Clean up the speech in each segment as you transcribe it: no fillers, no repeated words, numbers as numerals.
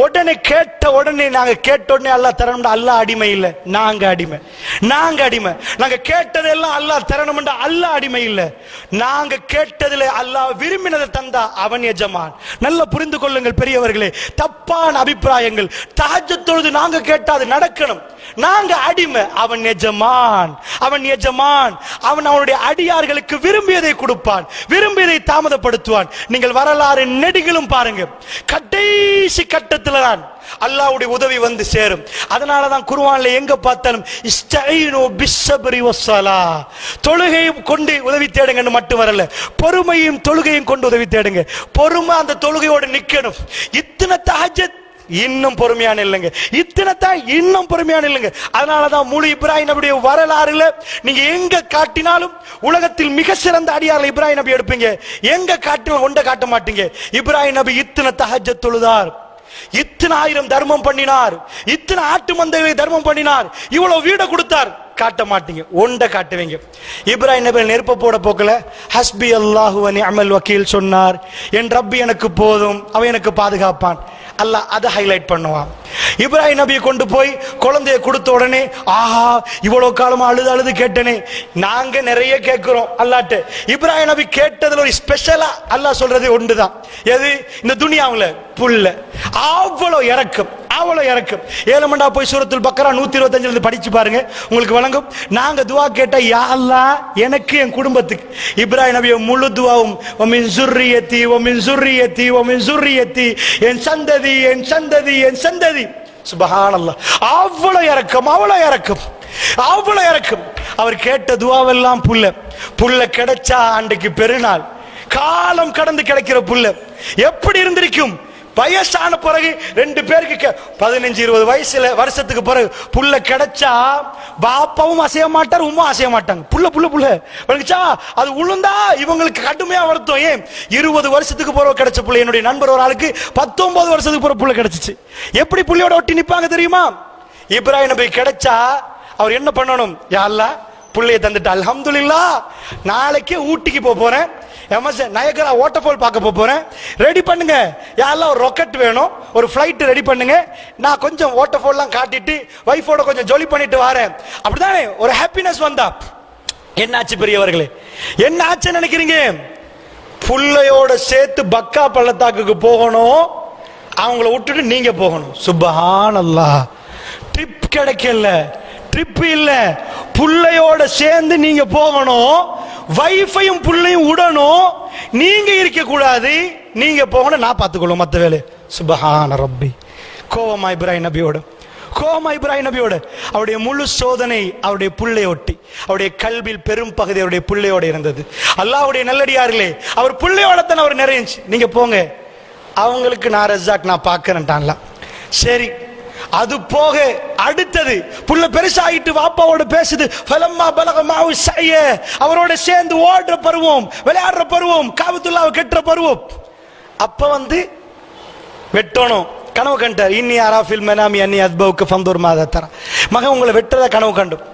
உடனே கேட்ட உடனே நாங்க கேட்ட உடனே அல்லாஹ் தரணும். அல்லாஹ் அடிமை இல்லை, நாங்க அடிமை. நாங்க அடிமை. நாங்க கேட்டதெல்லாம் அல்லாஹ் தரணும். அல்லாஹ் அடிமை இல்லை. நாங்க கேட்டதுல அல்லாஹ் விரும்பினதை தந்தா அவன் எஜமான். நல்ல புரிந்து கொள்ளுங்கள் பெரியவர்களே. தப்பான அபிப்பிராயங்கள். தஹஜ்ஜுத் தொழுது நாங்க கேட்டா அது நடக்கணும். நாங்க அடிமை, அவன் எஜமான். அவன் எஜமான். அவன் அவனுடைய அடியார்களுக்கு விரும்பியதை கொடுப்பான், விரும்பியதை தாமதப்படுத்துவான். நீங்கள் வரலாறு நெடுகிலும் பாருங்க, கடைசி கட்டத்தில் தான் அல்லாஹ்வுடைய உதவி வந்து சேரும். அதனாலதான் குர்ஆன்ல எங்க பார்த்தாலும் இஸ்தஈனு பிஸ்ஸப்ரி வஸ்ஸலா, தொழுகையும் கொண்டு உதவி தேடுங்கன்னு மட்டும் வரல, பொறுமையும் தொழுகையும் கொண்டு உதவி தேடுங்க. பொறுமை அந்த தொழுகையோடு நிக்கணும். இத்தனை தஹஜ்ஜுத் இன்னும் பொறுமையான இல்லைங்க, இத்தனைத்தான் இன்னும் பொறுமையான இல்லைங்க. அதனாலதான் முழு இப்ராஹிம் நபியுடைய வரலாறுல நீங்க எங்க காட்டினாலும் உலகத்தில் மிக சிறந்த அடியார்கள் இப்ராஹிம் நபி எடுப்பீங்க. எங்க காட்டினாலும் ஒன்றை காட்ட மாட்டீங்க. இப்ராஹிம் நபி இத்தனை தஹஜ்ஜுத் தொழுதார், இத்தனை 1000 தர்மம் பண்ணினார், இத்தனை ஆட்டு மந்தைகளை தர்மம் பண்ணினார், இவ்வளவு வீட கொடுத்தார், காட்ட மாட்டீங்க. ஒன்றை காட்டுவீங்க. இப்ராஹிம் நபி நெருப்ப போட போக்கல ஹஸ்பி அல்லாஹு வ நிஅமல் வக்கீல் சொன்னார். என் ரப்பி எனக்கு போதும், அவன் எனக்கு பாதுகாப்பான். அல்லாஹ் அதை ஹைலைட் பண்ணுவான். இப்ராஹிம் நபியை கொண்டு போய் குழந்தைய கொடுத்த உடனே ஆஹா இவ்வளவு காலமா அழுது அழுது கேட்டனே. நாங்க நிறைய கேட்கிறோம் அல்லாஹ்ட்ட. இப்ராஹிம் நபி கேட்டதுல ஒரு ஸ்பெஷலா அல்லாஹ் சொல்றது ஒன்றுதான். எது? இந்த துனியாவுல புல்ல. அவ்வளவு இறக்கம், அவ்வளவு இறக்கம். 7 போய் சூரத்துல் பக்கரா 125 படிச்சு பாருங்க, உங்களுக்கு வழங்கும். நாங்க துவா கேட்டா யா அல்லாஹ் எனக்கு என் குடும்பத்துக்கு. இப்ராஹிம் நபிய முழு துவாவும் வமின் ஸுர்ரியத்தி வமின் ஸுர்ரியத்தி வமின் ஸுர்ரியத்தி, என் சந்ததி என் சந்ததி என் சந்ததி. சுப்ஹானல்லாஹ். அவ்வளவு இறக்கம், அவ்வளவு இறக்கம், அவ்வளவு இறக்கம். அவர் கேட்ட துவாவெல்லாம் புல்ல. புல்ல கிடைச்சா அன்றைக்கு பெருநாள். காலம் கடந்து கிடைக்கிற புல்ல எப்படி இருந்திருக்கும்? வயசான பிறகு 2 பேருக்கு 15-20 வயசுல வருஷத்துக்கு பிறகு புல்ல கிடைச்சா பாப்பாவும் அசைய மாட்டார், உமா அசைய மாட்டாங்க. புல்ல புல்ல புல்ல கிடைச்சா அது உளுந்தா இவங்களுக்கு கடுமையா வருத்தம். ஏன்? 20 வருஷத்துக்கு பிறகு கிடைச்ச புல்ல. என்னுடைய நண்பர் ஒரு ஆளுக்கு 19 வருஷத்துக்கு பிறகு புல்ல கிடைச்சிச்சு. எப்படி புள்ளியோட ஒட்டி நிப்பாங்க தெரியுமா? இப்ராஹிம் நபி கிடைச்சா அவர் என்ன பண்ணணும்? யா அல்லாஹ் புள்ளைய தந்துட்டு அல்ஹம்துலில்லாஹ், நாளைக்கு ஊட்டிக்கு போறேன், நயகரா வாட்டர்ஃபால் பார்க்க போறேன், ரெடி பண்ணுங்க யா அல்லாஹ். ஒரு ராக்கெட் வேணும், ஒரு ஃபிளைட் ரெடி பண்ணுங்க, நான் கொஞ்சம் வாட்டர்ஃபால்லாம் காட்டிட்டு வைஃபோட கொஞ்சம் ஜொலி பண்ணிட்டு வரேன். அப்படிதானே ஒரு ஹாப்பினஸ் வந்தா. என்னாச்சு பெரியவர்களே? என்ன ஆச்சு நினைக்கிறீங்க? புள்ளையோட சேர்த்து பக்கா பள்ளத்தாக்குக்கு போகணும், அவங்கள விட்டுட்டு நீங்க போகணும். சுப்ஹானல்லாஹ். ட்ரிப் கிடைக்கல, ட்ரிப் இல்ல, புள்ளையோட சேர்ந்து நீங்க போகணும், வைஃபையும் புள்ளையும் விடணும், நீங்க இருக்க கூடாது, நீங்க போகணும், நான் பார்த்துக்கொள்ளும் மற்ற வேலை. சுப்ஹான ரப்பி. கோவமா இப்ராஹிம் நபியோட, கோவமா இப்ராஹிம் நபியோட. அவருடைய முழு சோதனை அவருடைய புள்ளையொட்டி. அவருடைய கல்வியில் பெரும் பகுதி அவருடைய புள்ளையோட இருந்தது. அல்லாஹ்வுடைய நல்லடியார்களே, அவர் புள்ளையோட தான் அவர் நிறைஞ்சி. நீங்க போங்க, அவங்களுக்கு நான் ரஸாக் நான் பார்க்கறேன்டான்ல. சரி, அது போக அடுத்தது புள்ள பெருசாயிட்டு வாப்பாவோட பேசுது. ஃபலம்மா பலக மாவு ஸய, அவரோட சேர்ந்து ஓடுற பருவம், விளையாடுற பருவம், காபத்துல்லாஹ் கெட்டுற பருவம். அப்ப வந்து வெட்டணும் கனவு கண்டார். இன்னி அராஃபில் மனாமி அன்னி அத்பவுக்கு ஃபந்தூர் மாதா தர. மகன் உங்களை வெட்டுறத கனவு கண்டும்.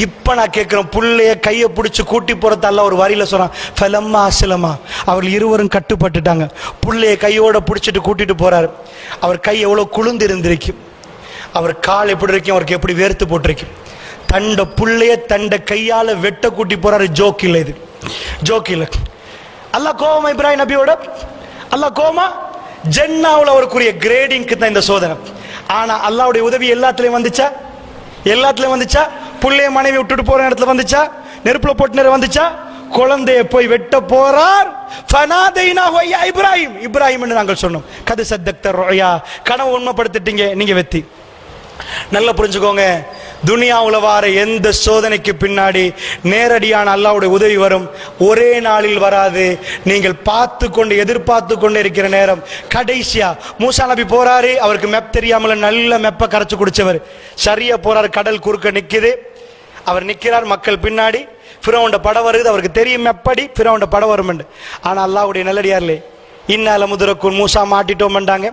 இப்ப நான் கேட்கிறேன், புள்ளைய கையை பிடிச்சு கூட்டி போறது அல்லாஹ் ஒரு வரியில சொல்றான், ஃபலம்மா அஸ்லமா, அவர்கள் இருவரும் கட்டுப்பட்டுட்டாங்க. புள்ளைய கையோட பிடிச்சிட்டு கூட்டிட்டு போறாரு. அவர் கை எவ்வளவு குளிர்ந்து இருந்திருக்கும், அவர் கால் எப்படி இருக்கும், அவருக்கு எப்படி வேர்த்து போட்டிருக்கும். தண்ட புள்ளைய தண்ட கையால வெட்ட கூட்டி போறாரு. ஜோக் இல்லை, இது ஜோக் இல்லை. அல்லாஹ் கோவமா இப்ராஹிம் நபியோட? அல்லாஹ் கோவமா? ஜன்னாவுல அவருக்குரிய கிரேடிங்க்கு தான் இந்த சோதனை. ஆனா அல்லாஹ்வுடைய உதவி எல்லாத்துலயும் வந்துச்சா? எல்லாத்துலயும் வந்துச்சா? புள்ளைய மனைவி விட்டுட்டு போற இடத்துல வந்துச்சா? நெருப்புல போட்டு நேரம் வந்துச்சா? குழந்தைய போய் வெட்ட போறார். ஃபனாதைனாஹு யா இப்ராஹிம், இப்ராஹிம் என்று நாங்கள் சொன்னோம். கது சத்தக்த ருயா, கனவு உண்மைப்படுத்திட்டீங்க, நீங்க வெத்தி. நல்லா புரிஞ்சுக்கோங்க, துனியாவுல வார எந்த சோதனைக்கு பின்னாடி நேரடியான அல்லாஹ்வுடைய உதவி வரும். ஒரே நாளில் வராது. நீங்கள் பார்த்து கொண்டு எதிர்பார்த்து கொண்டு இருக்கிற நேரம். கடைசியா மூசா நபி போறாரு, அவருக்கு மெப் தெரியாமல நல்ல மெப்ப கரைச்சு குடிச்சவர். சரியா போறாரு, கடல் குறுக்க நிக்குது, அவர் நிக்கிறார், மக்கள் பின்னாடி. ஃபிரௌன்ட படம் வருது, அவருக்கு தெரியும் எப்படி ஃபிரௌன்ட படம் வரும். ஆனா அல்லாஹ்வுடைய நல்லடியார்களே, இன்னால முதரக்குன் மூசா மாட்டிட்டோம்ண்டாங்க.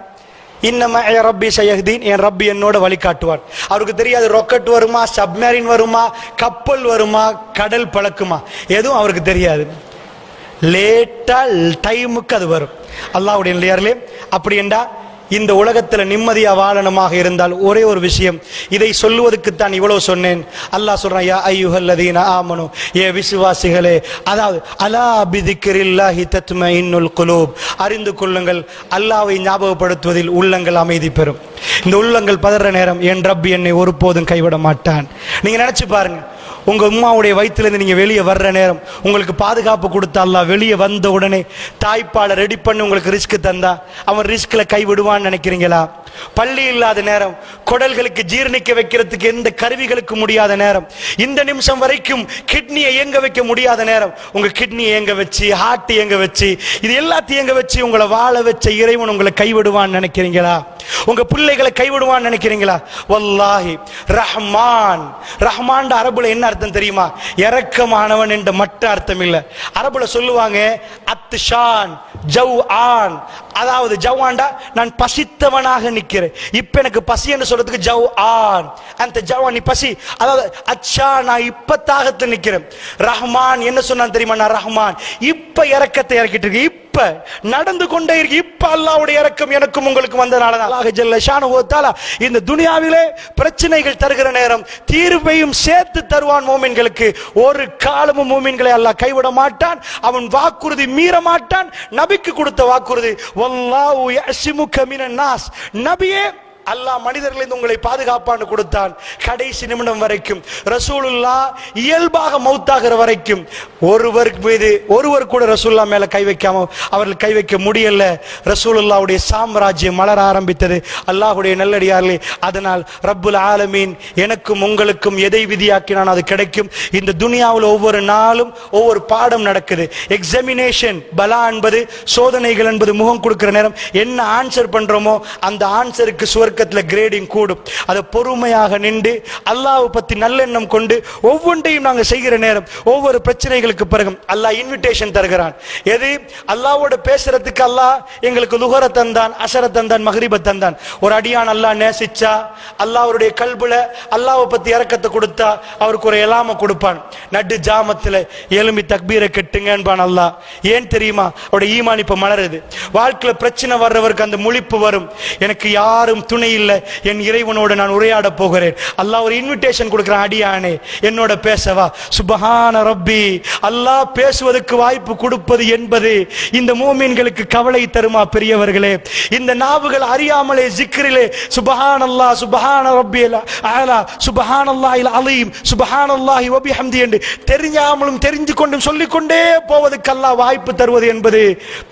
இன்னமா ரப்பி சயஹ்தீன், என் ரப்பி என்னோட வழிகாட்டுவார். அவருக்கு தெரியாது ராக்கெட் வருமா, சப்மரீன் வருமா, கப்பல் வருமா, கடல் பழக்குமா, எதுவும் அவருக்கு தெரியாது. லேட்டா டைமுக்கு அது வரும். அல்லாஹ்வுடைய நல்லடியார்களே, அப்படி என்றா இந்த உலகத்தில் நிம்மதியா வாழணுமாக இருந்தால் ஒரே ஒரு விஷயம், இதை சொல்லுவதற்குத்தான் இவ்வளவு சொன்னேன். அல்லாஹ் சொல்றான், யா அய்யுஹல்லதீன ஆமனு, ஏ விசுவாசிகளே, அதாவது அலா பிதிக்ரில்லாஹி தத்மஇன்னுல் குலூப், அறிந்து கொள்ளுங்கள், அல்லாஹ்வை ஞாபகப்படுத்துவதில் உள்ளங்கள் அமைதி பெறும். இந்த உள்ளங்கள் பதற நேரம் என் ரப் என்னை ஒருபோதும் கைவிட மாட்டான். நீங்க நினைச்சு பாருங்க, உங்க அம்மாவுடைய வயிற்றிலிருந்து நீங்க வெளியே வர்ற நேரம் உங்களுக்கு பாதுகாப்பு கொடுத்த அல்லாஹ் வெளியே வந்த உடனே தாய்ப்பாலை ரெடி பண்ணி உங்களுக்கு ரிஸ்க் தந்தா அவன் ரிஸ்க்ல கைவிடுவான்னு நினைக்கிறீங்களா? பள்ளி இல்லாத நேரம், குடல்களுக்கு ஜீரணிக்க வைக்கிறதுக்கு எந்த கருவிகளுக்கு முடியாத நேரம், இந்த நிமிஷம் வரைக்கும் கிட்னியை இயங்க வைக்க முடியாத நேரம், உங்க கிட்னி இயங்க வச்சு, ஹார்ட் இயங்க வச்சு, இது எல்லாத்தையும் இயங்க வச்சு உங்களை வாழ வச்ச இறைவன் உங்களை கைவிடுவான்னு நினைக்கிறீங்களா? உங்க பிள்ளைகளை கைவிடுவான்னு நினைக்கிறீங்களா? வல்லாஹி ரஹ்மான், ரஹ்மான் அரபுல என்ன அர்த்தம் தெரியுமா? இரக்கமானவன் என்ற மற்ற அர்த்தம் இல்ல. அரபுல சொல்லுவாங்க அத்ஷான் ஜவ் ஆன், அதாவது ஜவான்டா நான் பசித்தவனாக நிக்கிறேன், இப்ப எனக்கு பசி என்று சொல்றதுக்கு ஜவ் ஆன், அந்த ஜவான் நீ பசி, அதாவது அச்சா நான் இப்ப தாகத்தில் நிக்கிறேன். ரஹ்மான் என்ன சொன்னான் தெரியுமா? நான் ரஹ்மான் இப்ப இரக்கத்தை இறக்கிட்டு இருக்கு, இப்ப நடந்து கொண்டே இருக்கு, இப்ப அல்லாஹ்வுடைய இரக்கம் எனக்கும் உங்களுக்கு வந்தனால அல்லாஹ் ஜல்ல ஷானுஹு வ தஆலா இந்த துனியாவிலே பிரச்சனைகள் தருகிற நேரம் தீர்வையும் சேர்த்து தருவான் மூமின்களுக்கு. ஒரு காலமும் மூமின்களை அல்லாஹ் கைவிட மாட்டான், அவன் வாக்குறுதி மீற மாட்டான். நபிக்கு கொடுத்த வாக்குறுதி, வல்லாஹு யஸ்முக மினன் நாஸ், நபியே அல்லாஹ் மனிதர்களிலிருந்து உங்களை பாதுகாப்பான்னு கொடுத்தான். கடைசி நிமிடம் வரைக்கும் ரசூலுல்லாஹ் இயல்பாக மௌத்தாகிற வரைக்கும் ஒருவர் கூட ரசூலுல்லாஹ் மேல கை வைக்காம அவர்கள் கை வைக்க முடியல. ரசூலுல்லாஹ்வுடைய சாம்ராஜ்யம் மலர ஆரம்பித்தது. அல்லாஹ்வுடைய நல்லடியார்களே, அதனால் ரப்புல் ஆலமீன் எனக்கும் உங்களுக்கும் எதை விதியாக்கினான் அது கிடைக்கும். இந்த துனியாவில் ஒவ்வொரு நாளும் ஒவ்வொரு பாடம் நடக்குது. எக்ஸாமினேஷன், பலா என்பது சோதனைகள் என்பது முகம் கொடுக்கிற நேரம் என்ன ஆன்சர் பண்றோமோ அந்த ஆன்சருக்கு சுவர்க்கத்தில் கிரேடிங் கூடும். அதை பொறுமையாக நின்று அல்லாஹ் பத்தி நல்லெண்ணம் கொண்டு ஒவ்வொன்றையும் நாங்கள் செய்கிற நேரம் ஒவ்வொரு பிரச்சனைகளுக்கு பிறகு அல்லாஹ் இன்விடேஷன் தருகிறான். எது? அல்லாஹ்வோட பேசுறதுக்கு அல்லாஹ் எங்களுக்கு லுஹர தந்தான், அசர தந்தான், மக்ரிப தந்தான். ஒரு அடியான் அல்லாஹ் நேசிச்சா, அல்லாஹ் அவருடைய கல்புல அல்லாஹ்வை பத்தி இரக்கத்தை கொடுத்தா அவருக்கு ஒரு எலாம கொடுப்பான். நடு ஜாமத்துல எலும்பி தக்பீரை கெட்டுங்கன்பான் அல்லாஹ். ஏன் தெரியுமா? அவருடைய ஈமான் இப்ப மலருது. வாழ்க்கையில பிரச்சனை வர்றவருக்கு அந்த முழிப்பு வரும், எனக்கு யாரும் துணை இல்லை, என் இறைவனோடு நான் உரையாட போகிறேன். அல்லாஹ் ஒரு இன்விடேஷன் கொடுக்கிறான், அடியானே என்னோட பேசவா. சுப்ஹான ரப்பி, அல்லாஹ் பேசுவதற்கு வாய்ப்பு கொடுப்பது என்பது இந்த மூமின்களுக்கு கவலை தருமா பெரியவர்களே? இந்த நாவுகள் அறியாமலே ஜிக்ரிலே சுப்ஹானல்லாஹ் சுப்ஹான ரப்பியல் அலா சுப்ஹானல்லாஹில் அலீம் சுப்ஹானல்லாஹி வ பிஹம்தி என்று தெரியாமலும் தெரிந்து கொண்டும் சொல்லிக்கொண்டே போவதற்கு அல்லாஹ் வாய்ப்பு தருவது என்பது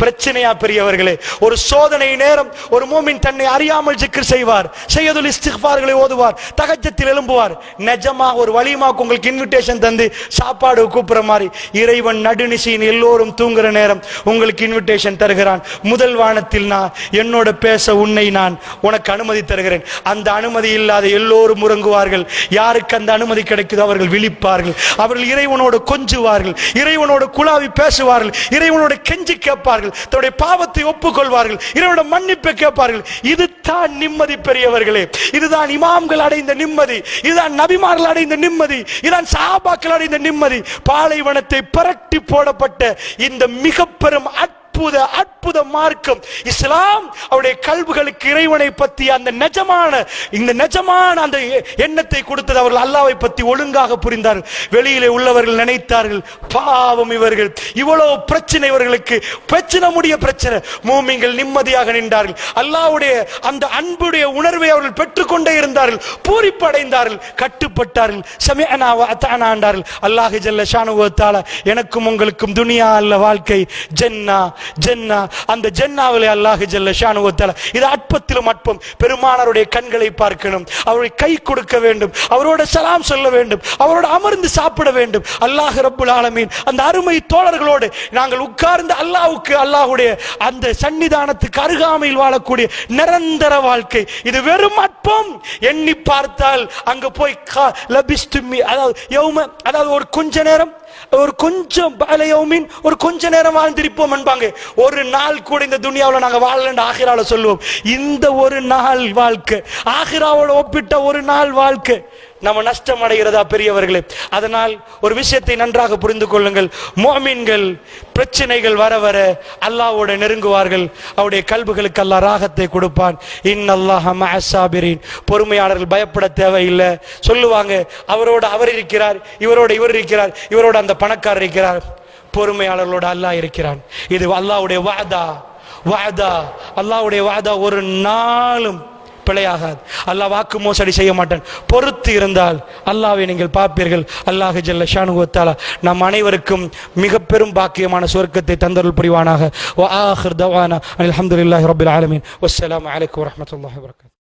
பிரச்சனையா பெரியவர்களே? ஒரு சோதனை நேரம் ஒரு மூமின் தன்னை அறியாமல் ஜிக்ர் செய்வார், ஷையதுல் இஸ்திக்ஃபார்களை ஓதுவார், தஹஜ்ஜத்தில் எழும்புவார். நிஜமா ஒரு வலிமாக்கு உங்களுக்கு இன்விடேஷன் தந்து சாப்பாடு கூப்பிடுற மாதிரி இறைவன் நடுநிசையின் எல்லோரும் தூங்குற நேரம் உங்களுக்கு இன்விடேஷன் தருகிறான். முதல் வானத்தில் நான் என்னோட பேச உன்னை நான் உனக்கு அனுமதி தருகிறேன். அந்த அனுமதி இல்லாத எல்லோரும் உறங்குவார்கள். யாருக்கு அந்த அனுமதி கிடைக்குதோ அவர்கள் விழிப்பார்கள், அவர்கள் இறைவனோடு கொஞ்சுவார்கள், இறைவனோடு குழாவி பேசுவார்கள், இறைவனோடு கெஞ்சி கேட்பார்கள், தன்னுடைய பாவத்தை ஒப்புக்கொள்வார்கள், இறைவனோட மன்னிப்பை கேட்பார்கள். இதுதான் நிம்மதி பெரியவர்களே. இதுதான் இமாம்கள் அடைந்த நிம்மதி, இதுதான் நபிமார்கள் அடைந்த நிம்மதி, இதுதான் சஹாபாக்கள் அடைந்த நிம்மதி. பாலைவனத்தை புரட்டி போடப்பட்ட இந்த மிக பெரும் அற்புத மார்க்கம் இஸ்லாம் அவருடைய கல்புகளுக்கு இறைவனை பற்றி அந்த நிஜமான அந்த எண்ணத்தை கொடுத்தது. அவர்கள் அல்லாஹ்வை பற்றி ஒழுங்காக புரிந்தார்கள். வெளியிலே உள்ளவர்கள் நினைத்தார்கள், பாவம் இவர்கள், இவ்வளவு பிரச்சனை இவர்களுக்கு, பிரச்சனை முடிய பிரச்சனை. மூமின்கள் நிம்மதியாக நின்றார்கள். அல்லாஹ்வுடைய அந்த அன்புடைய உணர்வை அவர்கள் பெற்றுக்கொண்டே இருந்தார்கள், பூரிப்படைந்தார்கள், கட்டுப்பட்டார்கள், சமிஅனா வ அத்தஅனா என்றார்கள். அல்லாஹ் ஜல்ல ஷானுஹு வ தஆலா எனக்கும் உங்களுக்கும் துனியா அல்ல வாழ்க்கை, ஜன்னா ஜன்னா, அந்த ஜன்னாவிலே அல்லாஹ் ஜல்ல ஷானுஹு வ தஆலா இது அற்பத்திலும் அற்பம். பெருமானாருடைய கண்களை பார்க்கணும், அவருடைய கை கொடுக்க வேண்டும், அவரோட சலாம் சொல்ல வேண்டும், அவரோட அமர்ந்து சாப்பிட வேண்டும். அல்லாஹ் ரப்புல் ஆலமீன் அந்த அருமை தோழர்களோடு நாங்கள் உட்கார்ந்து அல்லாஹ்வுக்கு, அல்லாஹ்வுடைய அந்த சன்னிதானத்துக்கு அருகாமையில் வாழக்கூடிய நிரந்தர வாழ்க்கை இது வெறும் அற்பம். எண்ணி பார்த்தால் அங்க போய் அதாவது ஒரு கொஞ்ச நேரம், ஒரு கொஞ்சம் பலையோமின் ஒரு கொஞ்ச நேரம் வாழ்ந்திருப்போம் என்பாங்க. ஒரு நாள் கூட இந்த துனியாவில் நாங்கள் வாழலன்னு ஆகிரால சொல்லுவோம். இந்த ஒரு நாள் வாழ்க்கை, ஆகிராவோட ஒப்பிட்ட ஒரு நாள் வாழ்க்கை நம்ம நஷ்டம் அடைகிறதா பெரியவர்களே? அதனால் ஒரு விஷயத்தை நன்றாக புரிந்து கொள்ளுங்கள். முஃமின்கள் பிரச்சனைகள் வர வர அல்லாஹ்வோட நெருங்குவார்கள். அவருடைய கல்புகளுக்கு அல்லாஹ் ராகத்தை கொடுப்பான். இன்னல்லாஹ மஅஸ் ஸாபிரீன். பொறுமையாளர்கள் பயப்பட தேவையில்லை. சொல்லுவாங்க, அவரோட அவர் இருக்கிறார், இவரோட இவர் இருக்கிறார், இவரோட அந்த பணக்காரர் இருக்கிறார். பொறுமையாளர்களோட அல்லாஹ் இருக்கிறான். இது அல்லாஹ்வுடைய வஅதா. அல்லாஹ்வுடைய வஅதா ஒரு நாளும் பிழையாகாது. அல்லாஹ் வாக்கு மோசடி செய்ய மாட்டான். பொறுத்து இருந்தால் அல்லாஹ்வை நீங்கள் பார்ப்பீர்கள். அல்லாஹ் ஜல்ல ஷானுஹு வ தஆலா நம் அனைவருக்கும் மிக பெரும் பாக்கியமான சொர்க்கத்தை தந்தருள் புரிவானாக. வ ஆகிர் தவானா அல்ஹம்துலில்லாஹி ரப்பில் ஆலமீன். வஸ்ஸலாமு அலைக்கும் வரஹ்மத்துல்லாஹி வபரகாத்துஹு.